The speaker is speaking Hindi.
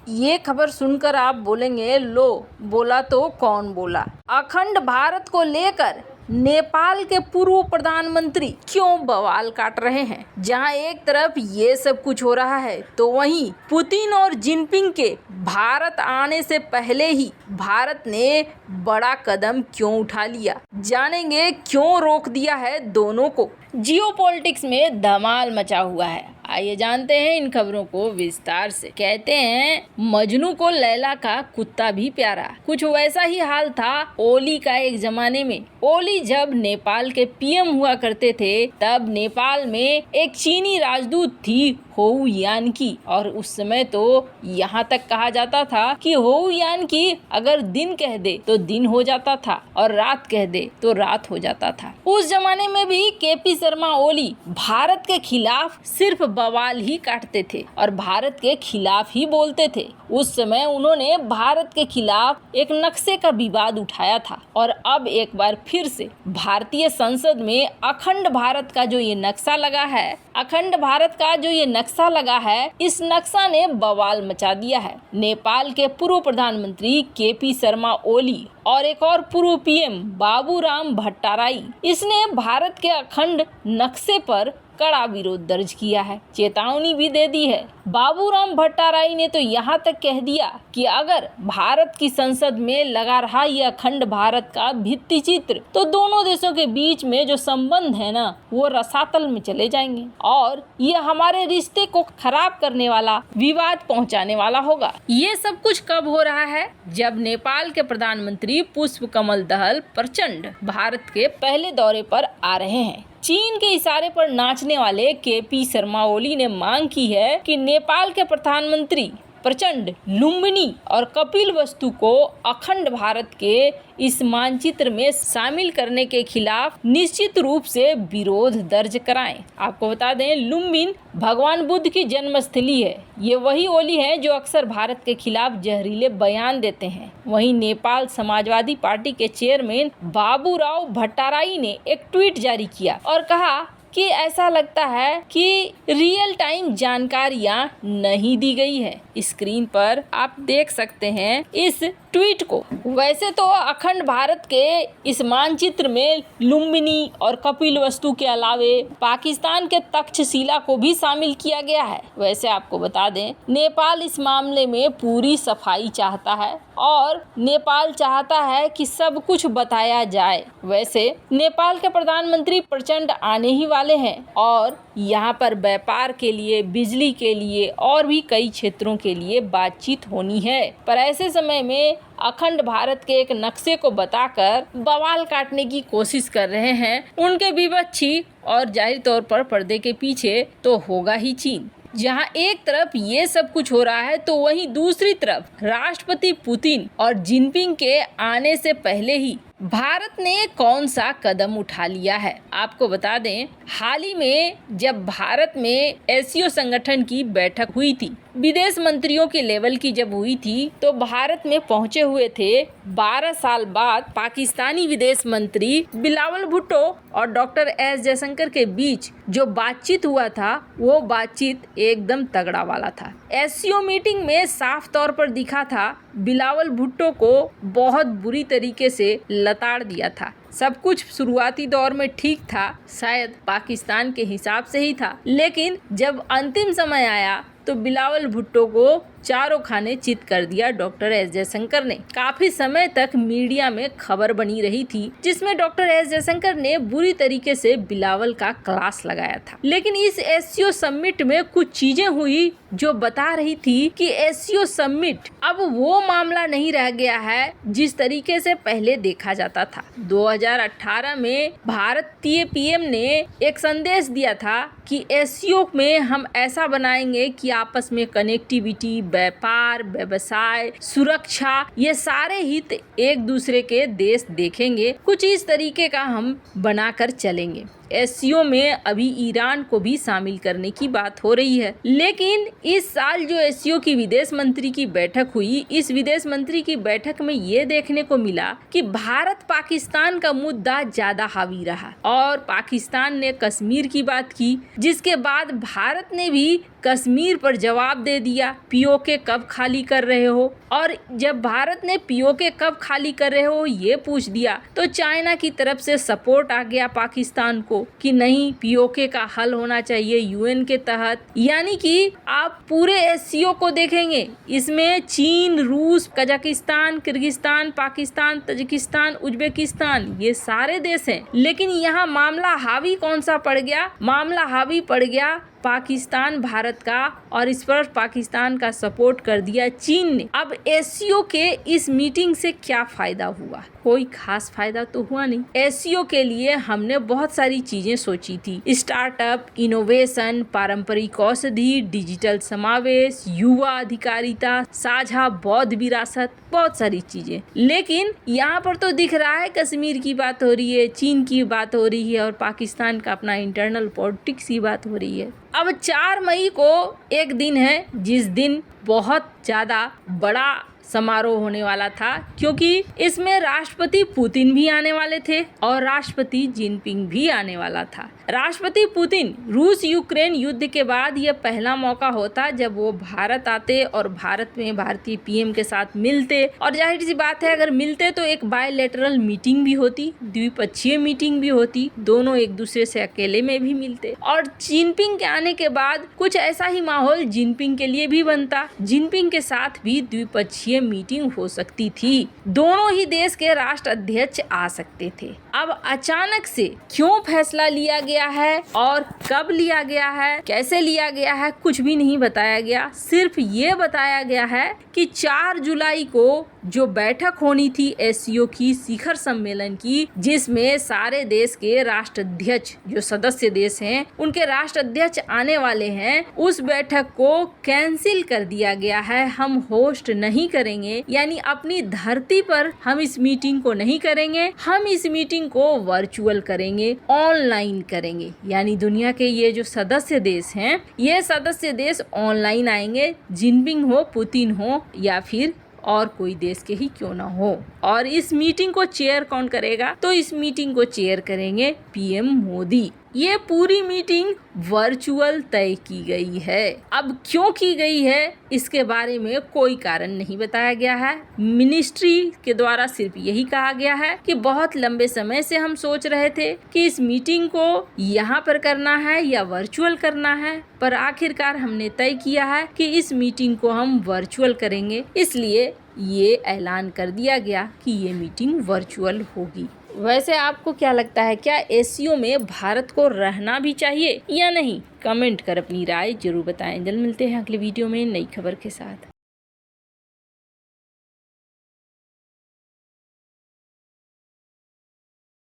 ये खबर सुनकर आप बोलेंगे, लो बोला तो कौन बोला। अखंड भारत को लेकर नेपाल के पूर्व प्रधानमंत्री क्यों बवाल काट रहे हैं। जहां एक तरफ ये सब कुछ हो रहा है तो वहीं पुतिन और जिनपिंग के भारत आने से पहले ही भारत ने बड़ा कदम क्यों उठा लिया, जानेंगे क्यों रोक दिया है दोनों को। जियोपॉलिटिक्स में धमाल मचा हुआ है, आइए जानते हैं इन खबरों को विस्तार से। कहते हैं मजनू को लैला का कुत्ता भी प्यारा, कुछ वैसा ही हाल था ओली का एक जमाने में। ओली जब नेपाल के पीएम हुआ करते थे तब नेपाल में एक चीनी राजदूत थी होऊ यान की, और उस समय तो यहाँ तक कहा जाता था कि होऊ यान की अगर दिन कह दे तो दिन हो जाता था और रात कह दे तो रात हो जाता था। उस जमाने में भी केपी शर्मा ओली भारत के खिलाफ सिर्फ बवाल ही काटते थे और भारत के खिलाफ ही बोलते थे। उस समय उन्होंने भारत के खिलाफ एक नक्शे का विवाद उठाया था और अब एक बार फिर से भारतीय संसद में अखंड भारत का जो ये नक्शा लगा है, इस नक्शा ने बवाल मचा दिया है। नेपाल के पूर्व प्रधानमंत्री केपी शर्मा ओली और एक और पूर्व पीएम बाबूराम भट्टाराई, इसने भारत के अखंड नक्शे पर कड़ा विरोध दर्ज किया है, चेतावनी भी दे दी है। बाबूराम भट्टाराई ने तो यहाँ तक कह दिया कि अगर भारत की संसद में लगा रहा ये अखंड भारत का भित्ति चित्र तो दोनों देशों के बीच में जो संबंध है ना वो रसातल में चले जाएंगे और ये हमारे रिश्ते को खराब करने वाला, विवाद पहुँचाने वाला होगा। ये सब कुछ कब हो रहा है? जब नेपाल के प्रधानमंत्री पुष्प कमल दहल प्रचंड भारत के पहले दौरे पर आ रहे हैं। चीन के इशारे पर नाचने वाले केपी शर्मा ओली ने मांग की है कि नेपाल के प्रधानमंत्री प्रचंड, लुम्बिनी और कपिलवस्तु को अखंड भारत के इस मानचित्र में शामिल करने के खिलाफ निश्चित रूप से विरोध दर्ज कराएं। आपको बता दें, लुम्बिन भगवान बुद्ध की जन्मस्थली है। ये वही ओली है जो अक्सर भारत के खिलाफ जहरीले बयान देते हैं। वहीं नेपाल समाजवादी पार्टी के चेयरमैन बाबूराव भट्टाराई ने एक ट्वीट जारी किया और कहा कि ऐसा लगता है कि रियल टाइम जानकारियां नहीं दी गई है। स्क्रीन पर आप देख सकते हैं इस ट्वीट को। वैसे तो अखंड भारत के इस मानचित्र में लुम्बिनी और कपिलवस्तु के अलावे पाकिस्तान के तक्षशिला को भी शामिल किया गया है। वैसे आपको बता दें, नेपाल इस मामले में पूरी सफाई चाहता है और नेपाल चाहता है कि सब कुछ बताया जाए। वैसे नेपाल के प्रधानमंत्री प्रचंड आने ही वाले हैं और यहाँ पर व्यापार के लिए, बिजली के लिए और भी कई क्षेत्रों के लिए बातचीत होनी है। पर ऐसे समय में अखंड भारत के एक नक्शे को बताकर बवाल काटने की कोशिश कर रहे हैं उनके विपक्षी, और जाहिर तौर पर पर्दे के पीछे तो होगा ही चीन। जहां एक तरफ ये सब कुछ हो रहा है तो वहीं दूसरी तरफ राष्ट्रपति पुतिन और जिनपिंग के आने से पहले ही भारत ने कौन सा कदम उठा लिया है। आपको बता दें, हाल ही में जब भारत में एससीओ संगठन की बैठक हुई थी, विदेश मंत्रियों के लेवल की जब हुई थी, तो भारत में पहुंचे हुए थे 12 साल बाद पाकिस्तानी विदेश मंत्री बिलावल भुट्टो और डॉक्टर एस जयशंकर के बीच जो बातचीत हुआ था वो बातचीत एकदम तगड़ा वाला था। एससीओ मीटिंग में साफ तौर पर दिखा था बिलावल भुट्टो को बहुत बुरी तरीके से लताड़ दिया था। सब कुछ शुरुआती दौर में ठीक था, शायद पाकिस्तान के हिसाब से ही था, लेकिन जब अंतिम समय आया तो बिलावल भुट्टो को चारों खाने चित कर दिया डॉक्टर एस जयशंकर ने। काफी समय तक मीडिया में खबर बनी रही थी जिसमें डॉक्टर एस जयशंकर ने बुरी तरीके से बिलावल का क्लास लगाया था। लेकिन इस एससीओ समिट में कुछ चीजें हुई जो बता रही थी कि एससीओ समिट अब वो मामला नहीं रह गया है जिस तरीके से पहले देखा जाता था। 2018 में भारतीय पीएम ने एक संदेश दिया था कि एससीओ में हम ऐसा बनाएंगे कि आपस में कनेक्टिविटी, व्यापार, व्यवसाय, सुरक्षा, ये सारे हित एक दूसरे के देश देखेंगे। कुछ इस तरीके का हम बनाकर चलेंगे। एससीओ में अभी ईरान को भी शामिल करने की बात हो रही है, लेकिन इस साल जो एससीओ की विदेश मंत्री की बैठक हुई, इस विदेश मंत्री की बैठक में ये देखने को मिला कि भारत पाकिस्तान का मुद्दा ज्यादा हावी रहा और पाकिस्तान ने कश्मीर की बात की, जिसके बाद भारत ने भी कश्मीर पर जवाब दे दिया। पीओके पीओके कब खाली कर रहे हो। और जब भारत ने पीओके कब खाली कर रहे हो ये पूछ दिया तो चाइना की तरफ से सपोर्ट आ गया पाकिस्तान को कि नहीं, पीओके का हल होना चाहिए यूएन के तहत। यानी कि आप पूरे एससीओ को देखेंगे, इसमें चीन, रूस, Kazakhstan, Kyrgyzstan, Pakistan, Tajikistan, Uzbekistan, ये सारे देश हैं। लेकिन यहाँ मामला हावी कौन सा पड़ गया? मामला हावी पड़ गया पाकिस्तान, भारत का, और इस पर पाकिस्तान का सपोर्ट कर दिया चीन ने। अब एससीओ के इस मीटिंग से क्या फायदा हुआ? कोई खास फायदा तो हुआ नहीं। एससीओ के लिए हमने बहुत सारी चीजें सोची थी, स्टार्टअप, इनोवेशन, पारंपरिक औषधि, डिजिटल समावेश, युवा अधिकारिता, साझा बौद्ध विरासत, बहुत सारी चीजें। लेकिन यहाँ पर तो दिख रहा है कश्मीर की बात हो रही है, चीन की बात हो रही है और पाकिस्तान का अपना इंटरनल पॉलिटिक्स की बात हो रही है। अब 4 मई को एक दिन है जिस दिन बहुत ज्यादा बड़ा समारोह होने वाला था, क्योंकि इसमें राष्ट्रपति पुतिन भी आने वाले थे और राष्ट्रपति जिनपिंग भी आने वाला था। राष्ट्रपति पुतिन रूस यूक्रेन युद्ध के बाद यह पहला मौका होता जब वो भारत आते और भारत में भारतीय पीएम के साथ मिलते, और जाहिर सी बात है अगर मिलते तो एक बायलैटरल मीटिंग भी होती, द्विपक्षीय मीटिंग भी होती, दोनों एक दूसरे से अकेले में भी मिलते। और जिनपिंग के आने के बाद कुछ ऐसा ही माहौल जिनपिंग के लिए भी बनता, जिनपिंग के साथ भी द्विपक्षीय मीटिंग हो सकती थी, दोनों ही देश के राष्ट्र अध्यक्ष आ सकते थे। अब अचानक से क्यों फैसला लिया गया है और कब लिया गया है, कैसे लिया गया है, कुछ भी नहीं बताया गया। सिर्फ ये बताया गया है कि 4 जुलाई को जो बैठक होनी थी एससीओ की शिखर सम्मेलन की, जिसमें सारे देश के राष्ट्राध्यक्ष जो सदस्य देश हैं उनके राष्ट्राध्यक्ष आने वाले हैं, उस बैठक को कैंसिल कर दिया गया है। हम होस्ट नहीं करेंगे, यानी अपनी धरती पर हम इस मीटिंग को नहीं करेंगे, हम इस मीटिंग को वर्चुअल करेंगे, ऑनलाइन करेंगे। यानी दुनिया के ये जो सदस्य देश हैं, ये सदस्य देश ऑनलाइन आएंगे, जिनपिंग हो, पुतिन हो या फिर और कोई देश के ही क्यों ना हो। और इस मीटिंग को चेयर कौन करेगा? तो इस मीटिंग को चेयर करेंगे पीएम मोदी। ये पूरी मीटिंग वर्चुअल तय की गई है। अब क्यों की गई है इसके बारे में कोई कारण नहीं बताया गया है। मिनिस्ट्री के द्वारा सिर्फ यही कहा गया है कि बहुत लंबे समय से हम सोच रहे थे कि इस मीटिंग को यहाँ पर करना है या वर्चुअल करना है, पर आखिरकार हमने तय किया है कि इस मीटिंग को हम वर्चुअल करेंगे, इसलिए ये ऐलान कर दिया गया कि ये मीटिंग वर्चुअल होगी। वैसे आपको क्या लगता है, क्या एससीओ में भारत को रहना भी चाहिए या नहीं? कमेंट कर अपनी राय जरूर बताएं। जल्द मिलते हैं अगले वीडियो में नई खबर के साथ।